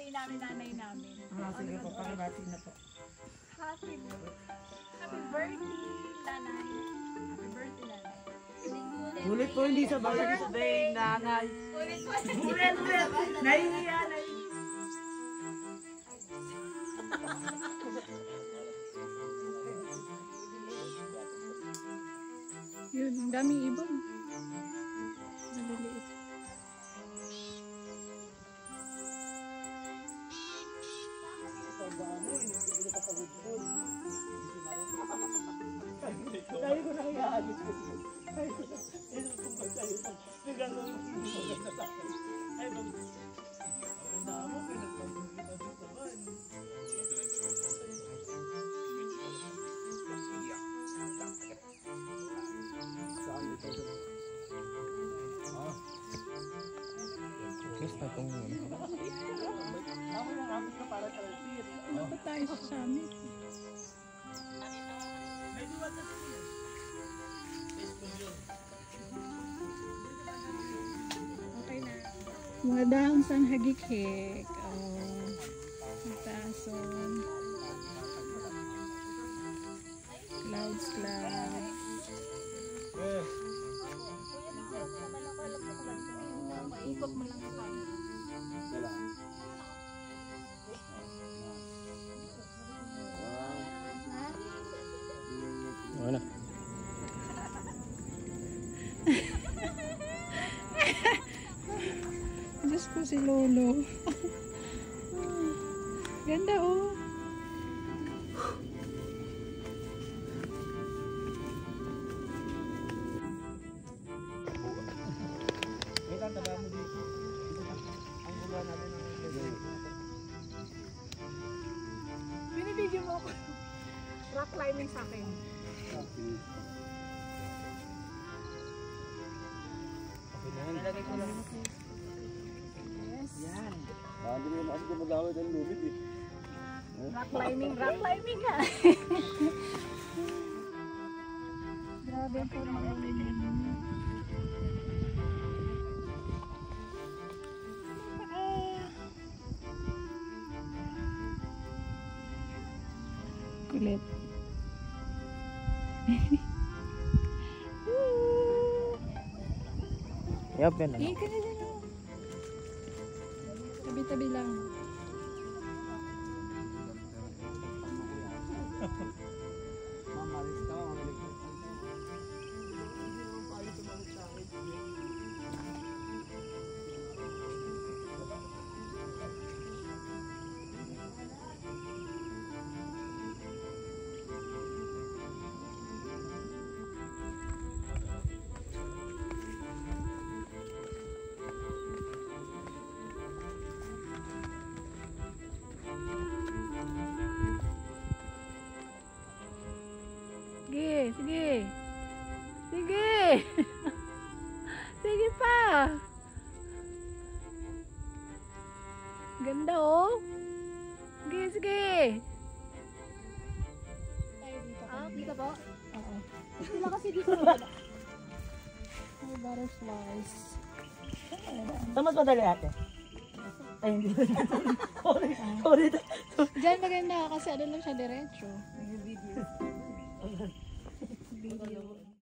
birthday namin, nanay namin. Sige po, pakibati na po. Happy birthday, nanay. Happy birthday, nanay. Ulit po, hindi sa birthday, nanay. Ulit po. Ulit. Nahihiya. Yun, ang daming ibon. Maliliit. Dahil ko nang iaagis ko. Ay, ito kung ba sa'yo. Nagagawin ko hindi maganda sa akin. Ay, ang damo, pinagpagod kita dito ba? Basta itong Ako yung amin ka para talasit. Ano ba tayo sa summit? May duwan na siya. Okay na. Mga dahon sa hagik-hik. Oh. Tason. Clouds. Ikot mo lang ang camera. ano? Diyos ko si Lolo. Ganda oh. Binibigyan mo ako. Rock climbing sa akin. Nalagay ko lang. Yes. Yan. Hindi mo naman ako magawin ng lubid eh. Rock climbing nga. Grabe po mga kulit. Yup, yan lang. Ika na dyan oh. Tabi-tabi lang. Mamalis ka, mamalis ka. Sige. Sige pa. Ganda oh. Sige. Dito po? Oo. Sila kasi dito. Oh, butterflies. Saan mas madali ate? Ay, hindi. Sorry. Diyan maganda kasi ano lang siya diretso.